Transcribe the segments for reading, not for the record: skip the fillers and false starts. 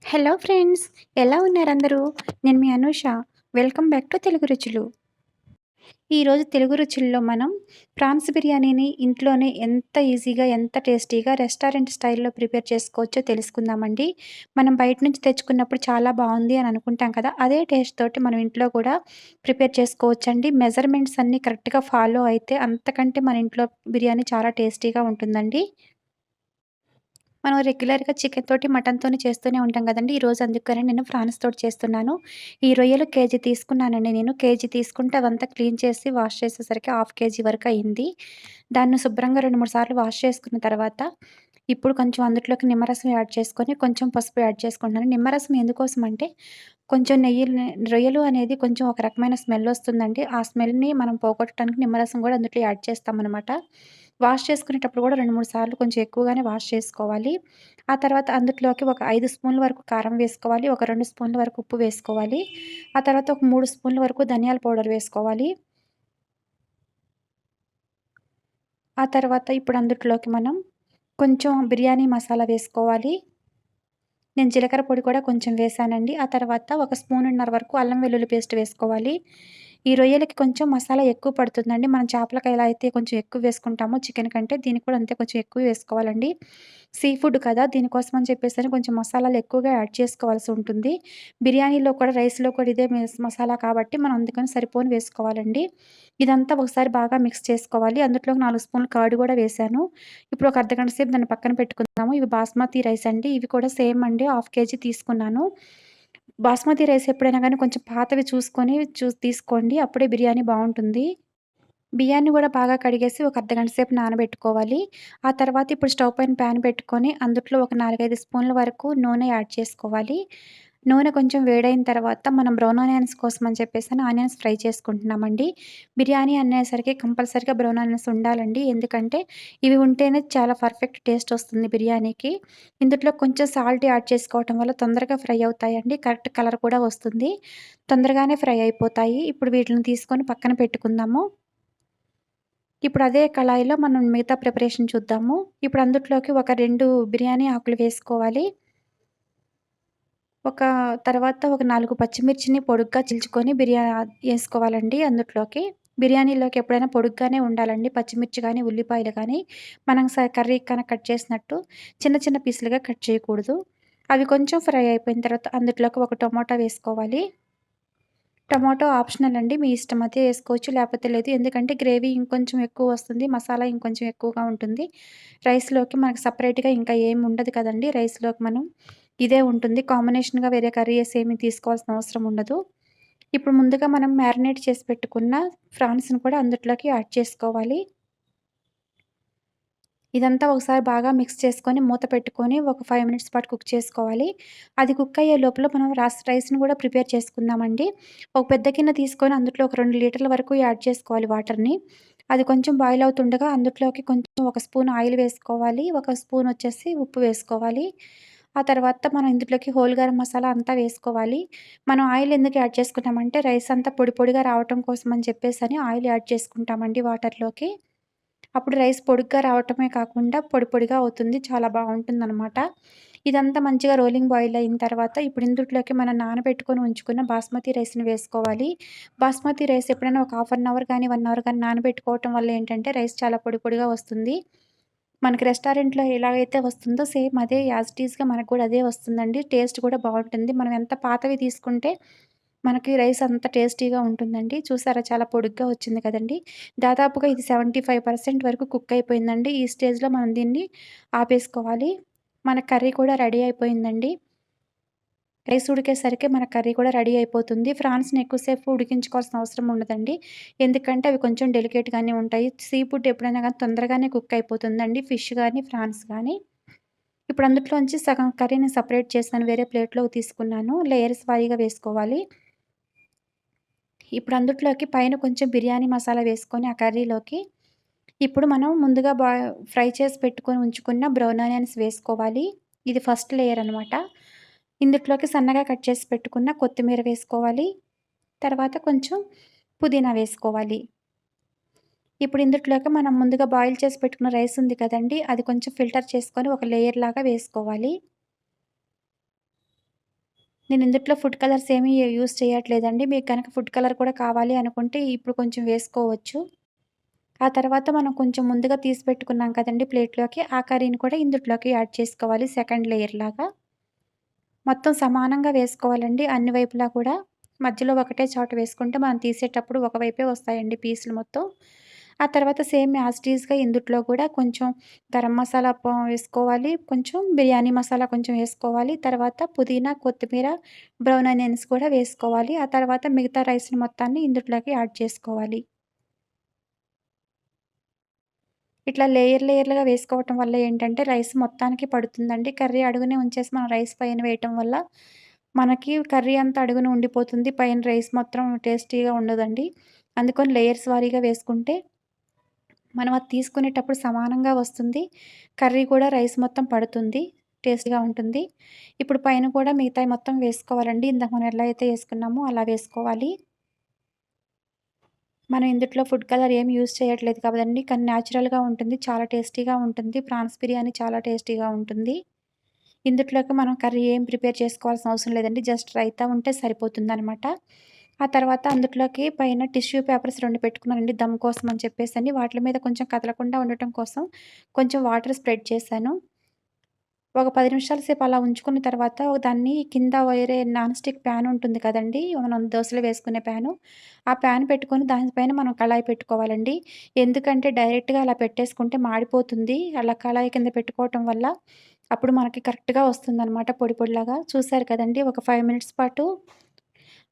Hello friends, ఎలా ఉన్నారందరూ? నేను మీ Anusha. Welcome back to Telugu Ruchulu. ఈరోజు తెలుగు రుచుల్లో మనం ప్రాన్స్ బిర్యానీని ఇంట్లోనే ఎంత ఈజీగా, ఎంత టేస్టీగా రెస్టారెంట్ స్టైల్‌లో ప్రిపేర్ చేసుకోవచ్చో తెలుసుకుందామండి. మనం బయట నుంచి తెచ్చుకున్నప్పుడు చాలా బావుంది అని అనుకుంటాం కదా! అదే టేస్ట్ తోటి మనం ఇంట్లో కూడా ప్రిపేర్ చేసుకోవచ్చండి. మెజర్‌మెంట్స్ అన్నీ కరెక్ట్‌గా ఫాలో అయితే అంతకంటే మన ఇంట్లో బిర్యానీ చాలా టేస్టీగా ఉంటుందండి. మనం రెగ్యులర్‌గా చికెన్ తోటి, మటన్‌తోని చేస్తూనే ఉంటాం గదండీ! ఈరోజు అందుకని నేను ఫ్రాన్స్ తోటి చేస్తున్నాను. ఈ రొయ్యలు కేజీ తీసుకున్నానండి నేను. కేజీ తీసుకుంటే అవంతా క్లీన్ చేసి, వాష్ చేసేసరికి హాఫ్ కేజీ వరకు అయింది. దాన్ని శుభ్రంగా 2, 3 సార్లు వాష్ చేసుకున్న తర్వాత, ఇప్పుడు కొంచెం అందులోకి నిమ్మరసం యాడ్ చేసుకొని, కొంచెం పసుపు యాడ్ చేసుకుంటున్నాను. నిమ్మరసం ఎందుకోసం అంటే, కొంచెం రొయ్యలు అనేది కొంచెం ఒక రకమైన స్మెల్ ఒస్తుందండి. ఆ స్మెల్‌ని మనం పోగొట్టడానికి నిమ్మరసం గూడా అందులో యాడ్ చేస్తామనమాట. వాష్ చేసుకునేటప్పుడు గూడా 2, 3 సార్లు కొంచెం ఎక్కువగానే వాష్ చేసుకోవాలి. ఆ తర్వాత అందుట్లోకి ఒక 5 స్పూన్ల వరకు కారం వేసుకోవాలి. ఒక 2 స్పూన్ల వరకు ఉప్పు వేసుకోవాలి. ఆ తర్వాత ఒక 3 స్పూన్ల వరకు ధనియాల పౌడర్ వేసుకోవాలి. ఆ తర్వాత ఇప్పుడు అందుట్లోకి మనం కొంచెం బిర్యానీ మసాలా వేసుకోవాలి. నేను జీలకర్ర పొడి కూడా కొంచెం వేశానండి. ఆ తర్వాత ఒక స్పూనున్నర వరకు అల్లం వెల్లుల్లి పేస్ట్ వేసుకోవాలి. ఈ రొయ్యలకి కొంచెం మసాలా ఎక్కువ పడుతుందండి. మనం చేపలకి ఎలా అయితే కొంచెం ఎక్కువ వేసుకుంటామో చికెన్ కంటే దీనికి కూడా అంతే కొంచెం ఎక్కువ వేసుకోవాలండి. సీ ఫుడ్ కదా! దీనికోసం అని చెప్పేసని కొంచెం మసాలాలు ఎక్కువగా యాడ్ చేసుకోవాల్సి ఉంటుంది. బిర్యానీలో కూడా, రైస్‌లో కూడా ఇదే మసాలా కాబట్టి మనం అందుకని సరిపోని వేసుకోవాలండి. ఇదంతా ఒకసారి బాగా మిక్స్ చేసుకోవాలి. అందులోకి 4 స్పూన్లు కర్డ్ కూడా వేశాను. ఇప్పుడు ఒక అర్ధగంట సేపు దాన్ని పక్కన పెట్టుకుందాము. ఇవి బాస్మతి రైస్ అండి. ఇవి కూడా సేమ్ అండి. హాఫ్ కేజీ తీసుకున్నాను. బాస్మతి రైస్ ఎప్పుడైనా గానీ కొంచెం పాతవి చూసుకొని తీసుకోండి. అప్పుడే బిర్యానీ బావుంటుంది. బియ్యాన్ని గూడా బాగా కడిగేసి ఒక అర్ధగంట సేపు నానబెట్టుకోవాలి. ఆ తర్వాత ఇప్పుడు స్టవ్ పైన ప్యాన్ పెట్టుకొని అందుట్లో ఒక 4, 5 స్పూన్ల వరకు నూనె యాడ్ చేసుకోవాలి. నూనె కొంచెం వేడైన తర్వాత మనం బ్రౌన్ ఆనియన్స్ కోసం అని చెప్పేసని ఆనియన్స్ ఫ్రై చేసుకుంటున్నామండి. బిర్యానీ అనేసరికి కంపల్సరీగా బ్రౌన్ ఆనియన్స్ ఉండాలండి. ఎందుకంటే ఇవి ఉంటేనే చాలా పర్ఫెక్ట్ టేస్ట్ వస్తుంది బిర్యానీకి. ఇందుట్లో కొంచెం సాల్ట్ యాడ్ చేసుకోవటం వల్ల తొందరగా ఫ్రై అవుతాయండి. కరెక్ట్ కలర్ కూడా వస్తుంది. తొందరగానే ఫ్రై అయిపోతాయి. ఇప్పుడు వీటిని తీసుకొని పక్కన పెట్టుకుందాము. ఇప్పుడు అదే కళాయిలో మనం మిగతా ప్రిపరేషన్ చూద్దాము. ఇప్పుడు అందుట్లోకి ఒక 2 బిర్యానీ ఆకులు వేసుకోవాలి. ఒక తర్వాత ఒక 4 పచ్చిమిర్చిని పొడుగ్గా చీల్చుకొని ఏసుకోవాలండి అందుట్లోకి. బిర్యానీలోకి ఎప్పుడైనా పొడుగ్గానే ఉండాలండి. పచ్చిమిర్చి గానీ, ఉల్లిపాయలు గానీ, మనం కర్రీకి కట్ చేసినట్టు చిన్న చిన్న పీసులుగా కట్ చేయకూడదు. అవి కొంచెం ఫ్రై అయిపోయిన తర్వాత అందుట్లోకి ఒక టొమాటో వేసుకోవాలి. టమాటో ఆప్షనల్ అండి. మీ ఇష్టం అయితే ఏసుకోవచ్చు. లేపోతే లేదు. ఎందుకంటే గ్రేవీ ఇంకొంచెం ఎక్కువొస్తుంది. మసాలా ఇంకొంచెం ఎక్కువగా ఉంటుంది. రైస్‌లోకి మనకు సెపరేట్‌గా ఇంకా ఏమి ఉండదు కదండీ! రైస్‌లోకి మనం ఇదే ఉంటుంది. కాంబినేషన్‌గా వేరే కర్రీస్ ఏమి తీసుకోవాల్సిన అవసరం ఉండదు. ఇప్పుడు ముందుగా మనం మ్యారినేట్ చేసి పెట్టుకున్న ఫ్రాన్స్‌ని కూడా అందుట్లోకి యాడ్ చేసుకోవాలి. ఇదంతా ఒకసారి బాగా మిక్స్ చేసుకొని, మూత పెట్టుకొని ఒక 5 మినిట్స్ పాటు కుక్ చేసుకోవాలి. అది కుక్ అయ్యే లోపల మనం రైస్‌ని గూడా ప్రిపేర్ చేసుకుందామండి. ఒక పెద్ద గిన్నె తీసుకొని అందులో ఒక 2 లీటర్ల వరకు యాడ్ చేసుకోవాలి వాటర్‌ని. అది కొంచెం బాయిల్ అవుతుండగా అందుట్లోకి కొంచెం ఒక స్పూన్ ఆయిల్ వేసుకోవాలి. ఒక స్పూన్ వచ్చేసి ఉప్పు వేసుకోవాలి. ఆ తర్వాత మనం ఇందులోకి హోల్ గరం మసాలా అంతా వేసుకోవాలి. మనం ఆయిల్ ఎందుకు యాడ్ చేసుకున్నామంటే రైస్ అంతా పొడి పొడిగా రావటం కోసం అని చెప్పేసని ఆయిల్ యాడ్ చేసుకుంటామండి వాటర్‌లోకి. అప్పుడు రైస్ పొడుగ్గా రావటమే కాకుండా పొడి పొడిగా అవుతుంది. చాలా బావుంటుందనమాట. ఇదంతా మంచిగా రోలింగ్ బాయిల్ అయిన తర్వాత ఇప్పుడు ఇందుట్లోకి మనం నానబెట్టుకొని ఉంచుకున్న బాస్మతి రైస్‌ని వేసుకోవాలి. బాస్మతి రైస్ ఎప్పుడైనా ఒక హాఫ్ అన్ అవర్ గానీ, 1 అవర్ గానీ నానబెట్టుకోవటం వల్ల ఏంటంటే రైస్ చాలా పొడి పొడిగా వస్తుంది. మనకి రెస్టారెంట్‌లో ఎలాగైతే వస్తుందో సేమ్ అదే యాజ్ ఇట్ ఈస్‌గా మనకు కూడా అదే వస్తుందండి. టేస్ట్ కూడా బావుంటుంది. మనం ఎంత పాతవి తీసుకుంటే మనకి రైస్ అంత టేస్టీగా ఉంటుందండి. చూసారా చాలా పొడుగ్గా వచ్చింది కదండీ! దాదాపుగా ఇది 75% వరకు కుక్ అయిపోయిందండి. ఈ స్టేజ్‌లో మనం దీన్ని ఆపేసుకోవాలి. మన కర్రీ కూడా రెడీ అయిపోయిందండి. రైస్ ఉడికేసరికి మన కర్రీ కూడా రెడీ అయిపోతుంది. ఫ్రాన్స్‌ని ఎక్కువసేపు ఉడికించుకోవాల్సిన అవసరం ఉండదండి. ఎందుకంటే అవి కొంచెం డెలికేట్‌గానే ఉంటాయి. సీ ఫుడ్ ఎప్పుడైనా గానీ తొందరగానే కుక్ అయిపోతుందండి. ఫిష్ గానీ, ఫ్రాన్స్ గానీ. ఇప్పుడు అందులోంచి సగం కర్రీని సెపరేట్ చేశాను. వేరే ప్లేట్‌లోకి తీసుకున్నాను. లేయర్స్ వారీగా వేసుకోవాలి. ఇప్పుడు అందుట్లోకి పైన కొంచెం బిర్యానీ మసాలా వేసుకొని ఆ కర్రీలోకి ఇప్పుడు మనం ముందుగా ఫ్రై చేసి పెట్టుకొని ఉంచుకున్న బ్రౌన్ ఆనియన్స్ వేసుకోవాలి. ఇది ఫస్ట్ లేయర్ అనమాట. ఇందుట్లోకి సన్నగా కట్ చేసి పెట్టుకున్న కొత్తిమీర వేసుకోవాలి. తర్వాత కొంచెం పుదీనా వేసుకోవాలి. ఇప్పుడు ఇందుట్లోకి మనం ముందుగా బాయిల్ చేసి పెట్టుకున్న రైస్ ఉంది కదండీ! అది కొంచెం ఫిల్టర్ చేసుకొని ఒక లేయర్ లాగా వేసుకోవాలి. నేను ఇందుట్లో ఫుడ్ కలర్స్ ఏమీ యూజ్ చేయట్లేదండి. మీకు గనక ఫుడ్ కలర్ కూడా కావాలి అనుకుంటే ఇప్పుడు కొంచెం వేసుకోవచ్చు. ఆ తర్వాత మనం కొంచెం ముందుగా తీసి పెట్టుకున్నాం కదండీ ప్లేట్‌లోకి, ఆ కర్రీని కూడా ఇందుట్లోకి యాడ్ చేసుకోవాలి సెకండ్ లేయర్ లాగా. మొత్తం సమానంగా వేసుకోవాలండి అన్ని వైపులా కూడా. మధ్యలో ఒకటే చోట వేసుకుంటే మనం తీసేటప్పుడు ఒకవైపే వస్తాయండి పీసులు మొత్తం. ఆ తర్వాత సేమ్ యాజ్ ఇట్ ఈస్‌గా ఇందుట్లో కూడా కొంచెం గరం మసాలా వేసుకోవాలి. కొంచెం బిర్యానీ మసాలా కొంచెం వేసుకోవాలి. తర్వాత పుదీనా, కొత్తిమీర, బ్రౌన్ ఆనియన్స్ కూడా వేసుకోవాలి. ఆ తర్వాత మిగతా రైస్‌ని మొత్తాన్ని ఇందుట్లోకి యాడ్ చేసుకోవాలి. ఇట్లా లేయర్‌లుగా వేసుకోవటం వల్ల ఏంటంటే రైస్ మొత్తానికి పడుతుందండి. కర్రీ అడుగునే ఉంచేసి మనం రైస్ పైన వేయటం వల్ల మనకి కర్రీ అంతా అడుగున ఉండిపోతుంది. పైన రైస్ మొత్తం టేస్టీగా ఉండదండి. అందుకని లేయర్స్ వారీగా వేసుకుంటే మనం అది తీసుకునేటప్పుడు సమానంగా వస్తుంది. కర్రీ కూడా రైస్ మొత్తం పడుతుంది. టేస్ట్‌గా ఉంటుంది. ఇప్పుడు పైన కూడా మిగతాయి మొత్తం వేసుకోవాలండి. ఇందాక మనం ఎలా అయితే ఏసుకున్నామో అలా వేసుకోవాలి. మనం ఇందుట్లో ఫుడ్ కలర్ ఏమి యూజ్ చేయట్లేదు కదండీ! కానీ నేచురల్‌గా ఉంటుంది. చాలా టేస్టీగా ఉంటుంది. ప్రాన్స్ బిర్యానీ చాలా టేస్టీగా ఉంటుంది. ఇందుట్లోకి మనం కర్రీ ఏం ప్రిపేర్ చేసుకోవాల్సిన అవసరం లేదండి. జస్ట్ రైతా ఉంటే సరిపోతుందనమాట. ఆ తర్వాత అందుట్లోకి పైన టిష్యూ పేపర్స్ 2 పెట్టుకున్నానండి దమ్ కోసం అని చెప్పేసని. వాటిల మీద కొంచెం కదలకుండా ఉండటం కోసం కొంచెం వాటర్ స్ప్రెడ్ చేశాను. ఒక 10 నిమిషాల సేపు అలా ఉంచుకున్న తర్వాత దాన్ని కింద వేరే నాన్ స్టిక్ ప్యాన్ ఉంటుంది కదండీ! మనం దోసలు వేసుకునే ప్యాను. ఆ ప్యాన్ పెట్టుకొని దానిపైన మనం కళాయి పెట్టుకోవాలండి. ఎందుకంటే డైరెక్ట్‌గా అలా పెట్టేసుకుంటే మాడిపోతుంది. అలా కళాయి కింద పెట్టుకోవటం వల్ల అప్పుడు మనకి కరెక్ట్‌గా వస్తుందనమాట పొడి పొడిలాగా. చూసారు కదండీ! ఒక 5 మినిట్స్ పాటు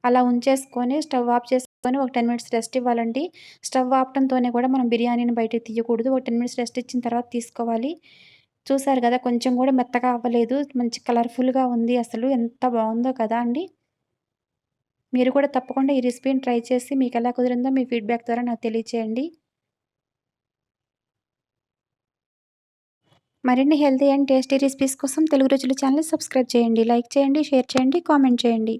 అలా ఉంచేసుకొని స్టవ్ ఆఫ్ చేసుకొని ఒక 10 మినిట్స్ రెస్ట్ ఇవ్వాలండి. స్టవ్ ఆపటంతోనే కూడా మనం బిర్యానీని బయటకి తీయకూడదు. ఒక 10 మినిట్స్ రెస్ట్ ఇచ్చిన తర్వాత తీసుకోవాలి. చూసారు గదా! కొంచెం గూడా మెత్తగా అవ్వలేదు. మంచి కలర్‌ఫుల్‌గా ఉంది అసలు. ఎంత బావుందో కదా అండి. మీరు కూడా తప్పకుండా ఈ రెసిపీని ట్రై చేసి మీకెలా కుదిరిందో మీ ఫీడ్‌బ్యాక్ ద్వారా నాకు తెలియచేయండి. మరిన్ని హెల్తీ అండ్ టేస్టీ రెసిపీస్ కోసం తెలుగు రుచులు ఛానెల్‌ని సబ్స్క్రైబ్ చేయండి. లైక్ చేయండి, షేర్ చేయండి, కామెంట్ చేయండి.